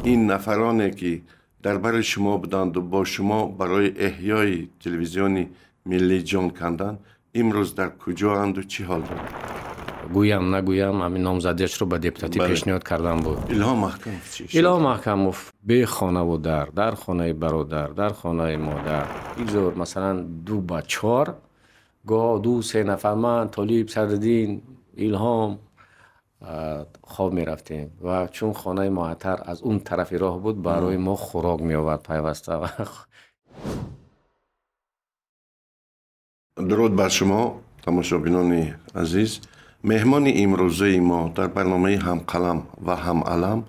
این نفرانی که در بر شما بودند و با شما برای احیای تلویزیون ملی جان کندند امروز در کجا اند و چی حال دارند؟ گویم نگویم همین نامزدیش رو به دپوتاتی پیشنهاد کردم بود. الهام محکموف چی شد؟ الهام محکموف به خانه و در خانه برادر، در خانه مادر، اینجور مثلا 2 به 4 گاه 2-3 نفر من، طالب، صدرالدین، الهام خواب می رفتیم و چون خانه معطر از اون طرف راه بود برای ما خوراک می آورد پیوسته. درود بر شما تماشابینان عزیز. مهمان امروزه ما در برنامه هم قلم و هم علم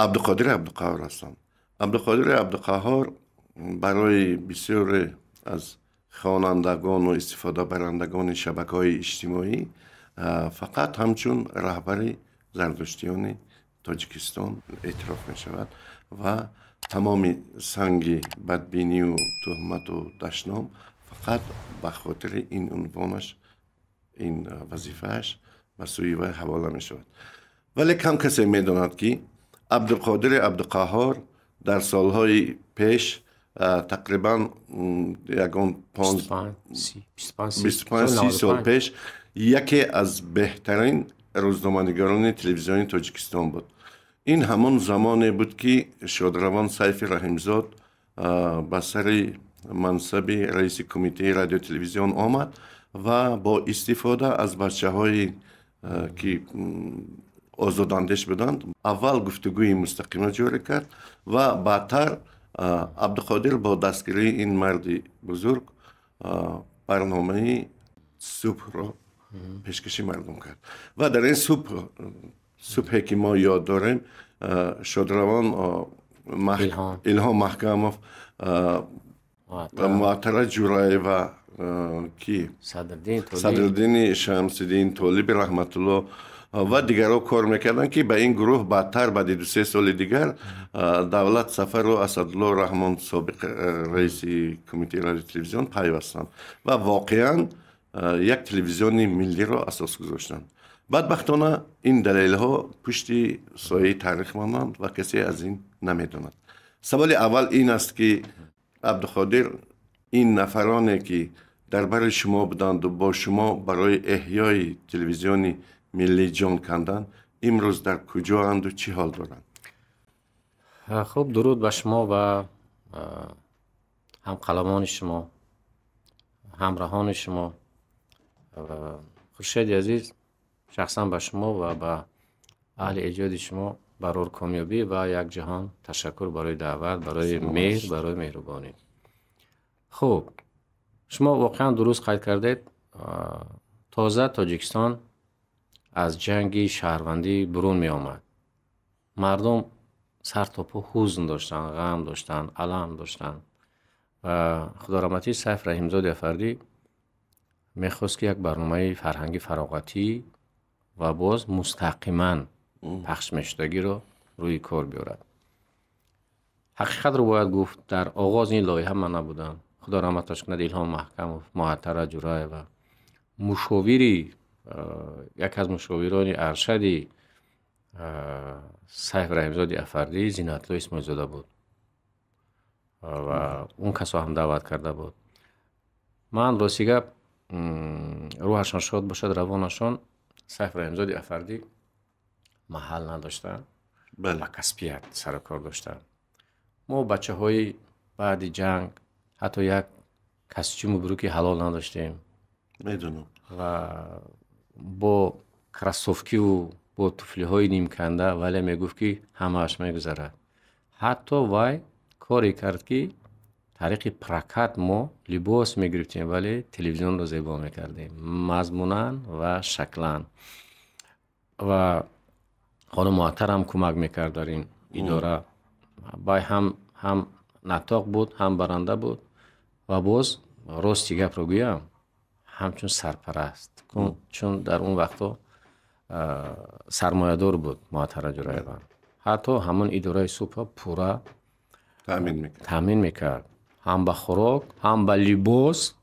عبدالقادر عبدالقهار هستند. عبدالقادر عبدالقهار برای بسیار از خوانندگان و استفاده برندگان شبکه‌های اجتماعی فقط همچون رهبر زردشتیان تاجیکستان اعتراف می شود و تمام سنگ بدبینی و تهمت و دشنام فقط به خاطر این عنوانش، این وظیفهش به سوی وی حواله می شود. ولی کم کسی می داند که عبدالقادر عبدالقهار در سالهای پیش تقریبا 25-30 سال پیش یکی از بهترین روزنامه‌نگاران تلویزیونی تاجیکستان بود. این همان زمانی بود که شادروان سیف رحیمزاد به سر منصب رئیس کمیته رادیو تلویزیون آمد و با استفاده از بچه‌های که آزاداندیش بودند اول گفتگوی مستقیم جاری کرد و بعدتر عبدالقادر با دستگیری این مرد بزرگ برنامه صبح را پیشکشی مردم کرد و در این صبحی که ما یاد داریم شادروان الهام محکموف، معطر جورایی و کی صدرالدین شمس‌الدین طالب رحمت الله و دیگرها کار میکردن که به این گروه بعدتر بعد 2-3 سال دیگر دولت سفر و اسدالله رحمان سابق رئیس کمیته رادیو تلویزیون پیوستند و واقعا یک تلویزیون ملی را اساس گذاشتند. بدبختانه این دلیل ها پشت سایه تاریخ ماندند و کسی از این نمیداند. سوال اول این است که عبدالقادر، این نفرانی که در بر شما بودند و با شما برای احیای تلویزیون ملی جان کندند امروز در کجا اند و چی حال دارند؟ خب درود به شما و هم قلمان شما، همراهان شما. خورشید عزیز، شخصا به شما و به اهل ایجاد شما برای کامیابی و یک جهان تشکر برای دعوت، برای مهر، برای مهربانی. خب شما واقعا درست قید کردید. تازه تاجیکستان از جنگ شهروندی برون می آمد. مردم سر تا پا حزن داشتن، غم داشتن، الم داشتن و خدا رحمتی سیف رحیمزاد افردی میخواست که یک برنامه فرهنگی فراغتی و باز مستقیما پخش میشدگی رو روی کار بیارد. حقیقت رو باید گفت، در آغاز این لایحه من نبودم. خدا رحمتش کند الهام محکموف، معطر جورایی و مشاوری، یک از مشاوران ارشدی سیف رحیمزاد افردی زینت الله اسماعیل زاده بود و اون کسا هم دعوت کرده بود. من راستی روحشان شاد باشد، روانشان، سیف رحیمزاد افردی محل نداشتن و کسبیت سر کار داشتن. ما بچه های بعد جنگ حتی یک کاستوم بروکی حلال نداشتیم میدونم و با کراسوفکی و با توفلی های نیم کنده، ولی میگفت که همهش میگذره. حتی وای کاری کرد که طریق پرکت ما لباس میگرفتیم ولی تلویزیون رو زیبا میکردیم مضموناً و شکلاً. و خانم معطر هم کمک میکرد در این اداره. بای هم نطاق بود، هم برنده بود و باز راستی گپ رو گویم همچون سرپرست، چون در اون وقتا سرمایه‌دار بود معطر جورایی. حتی همون اداره صبح پورا تامین میکرد، هم به خوراک، هم به لباس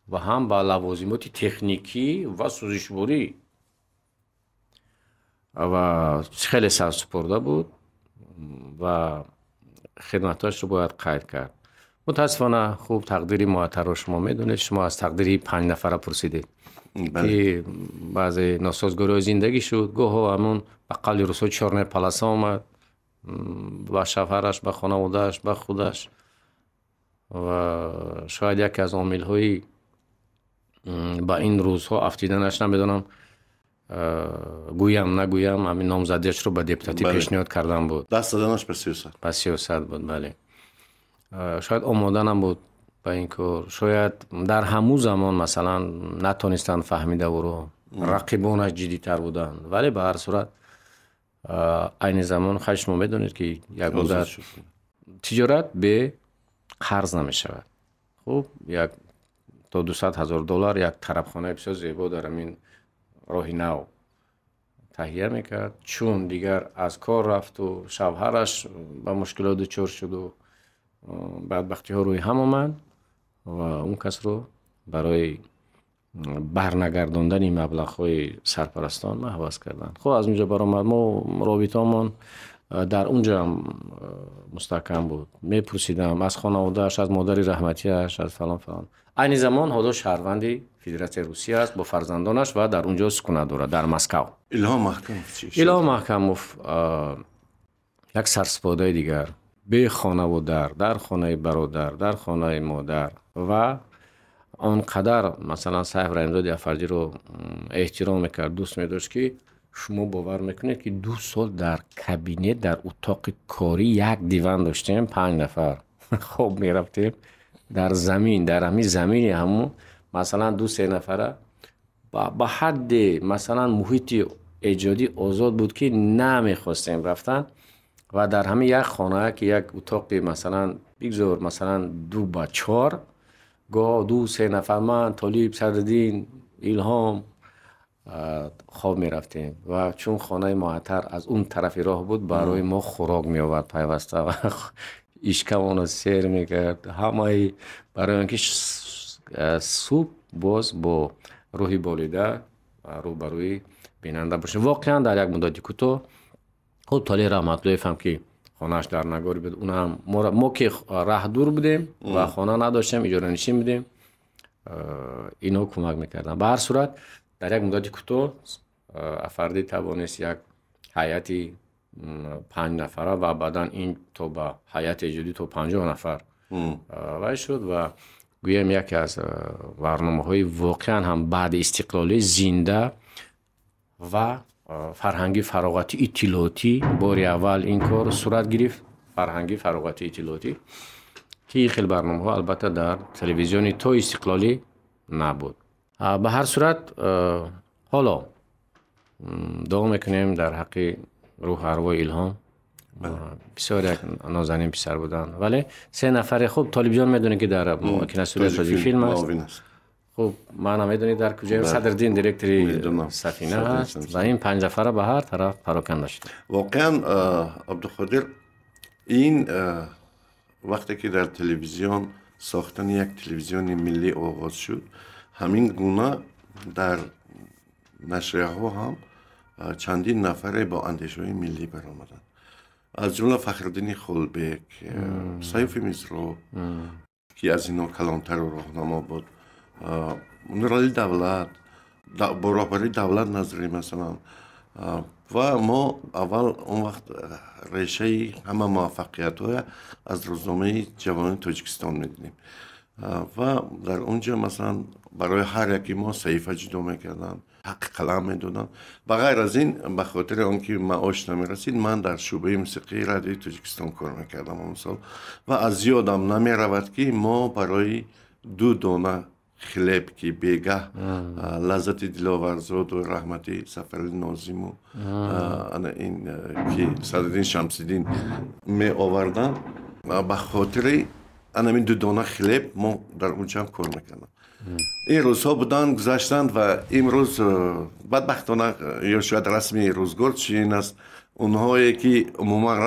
و هم به لوازمات تکنیکی و سوزشبری و خیلی سرسپرده بود. و خدمتاش رو باید قید کرد. متاسفانه خوب تقدیری معطر رو شما میدونید. شما از تقدیری 5 نفره پرسیدید که بعضی ناسازگاری زندگی شد. گوه همون بقالی روسو 4 پلاسا اومد با شوهرش، با خانوادهش، با خودش و شاید یکی از عامل های با این روزها افتیدنش نمیدونم گویم نگویم همین نامزدیش رو به دپوتاتی پیشنهاد کردن بود. دست دادنش به سیاست. به سیاست بود. بله. شاید آماده نبود به این کار. شاید در همون زمان مثلا نتونستن فهمیده و رو رقیبانش جدی تر بودن. ولی به هر صورت این زمان خیلی شما میدونید که یک مدت تجارت به قرض نمی شود. خب یک تا $200,000 یک طرفخانه بسیار زیبا در این راه نو تهیه میکرد. چون دیگر از کار رفت و شوهرش با مشکلات دچار شد و بدبختی ها روی هم آمد و اون کس رو برای برنگرداندن این مبلغ های سرپرستان محبس کردن. خب از اونجا برآمد. ما رابطه‌مون در اونجا هم مستحکم بود. میپرسیدم از خانواده‌اش، از مادر رحمتی‌اش، از فلان فلان. این زمان حالا شهروندی فدراسیون روسیه است با فرزندانش و در اونجا سکونت دارد در مسکو. الهام محکموف یک سرسپاده دیگر به خانواده، در خانه برادر، در خانه مادر و آنقدر مثلا صاحب رحمزاده افرجی رو احترام میکرد، دوست میداشت که شما باور میکنید که 2 سال در کابینه در اتاق کاری یک دیوان داشتیم 5 نفر. خب میرفتیم در زمین، در همین زمین همون مثلا 2-3 نفره با حد مثلا محیط ایجادی آزاد بود که نمیخواستیم رفتن و در همین یک خانه که یک اتاق مثلا بگذار مثلا 2x4 گاه 2-3 نفر من، طالب، صدرالدین، الهام خواب می رفتیم و چون خانه معطر از اون طرف راه بود برای ما خوراک می آورد پیوسته و ایشکمون رو سیر می کرد. همه برای اینکه صبح باز با روحی بالیده رو بروی بیننده باشیم. واقعا در یک مدتی کوتاه خود طالب رحمت‌الله فهم که خانهش در نگاری بود. اون هم ما که راه دور بودیم و خانه نداشتیم، اجاره نشین بودیم، اینو کمک میکردن. به هر صورت در یک مدتی کوتاه افردی توانست یک هیئتی 5 نفره و بعدا این تا به هیئت ایجادی تا 50 نفر وای شد و گویم یکی از برنامه‌های واقعا هم بعد استقلالی زنده و فرهنگی فراغتی اطلاعاتی باری اول این کار صورت گرفت. فرهنگی فراغتی اطلاعاتی که خیلی برنامه‌ها البته در تلویزیونی تا استقلالی نبود. به هر صورت حالا دعا میکنیم در حق روح ارواح الهام. بسیار یک نازنین پسر بودن ولی 3 نفر. خوب طالب جان میدونه که در ماکینه سوریت راجی فیلم است. خب من میدونید در کجای صدرالدین دیرکتوری سفینه هست و این 5 نفر به هر طرف پراکنده شد. واقعا عبدالقادر این وقتی که در تلویزیون ساختن یک تلویزیون ملی آغاز شد، همین گونه در نشریه ها هم چندین نفره با اندیشه های ملی برآمدند. از جمله فخرالدین خلبک، سیف میزرو که از اینا کلانتر و راهنما بود، نورالی دولت با رهبری دولت نظری مثلا و ما اول اون وقت ریشه همه موفقیت های از روزنامه جوانان تاجیکستان میدیدیم و در اونجا مثلا برای هر یکی ما صحیفه جدا میکردن، حق قلم میدادن و غیر از این. به خاطر آنکه معاش نمیرسید من در شعبه موسیقی رادیوی تاجیکستان کار میکردم اون سال و از یادم نمیرود که ما برای 2 دانه خلب که بیگه لذت دلاورزاد و رحمتی سفرالدین ناظم و این که صدرالدین شمس‌الدین می آوردن به خاطر همین 2 دانه خلب ما در اونجا هم کار میکردم. این روزها بودن گذشتند و امروز بدبختانه یا شاید رسمی روزگار چین است، اونهایی که عموما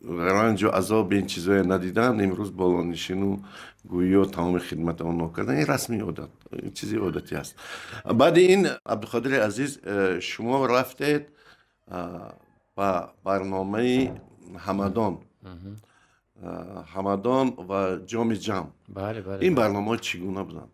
رنج و عذاب این چیزهای ندیدن امروز بالانشین و گویی و تمام خدمت آنها کردن. این رسمی عادت، چیزی عادتی است. بعد این عبدالقادر عزیز شما رفتید با برنامه همدان و جام جم. بله بله این برنامه چگونه بودند؟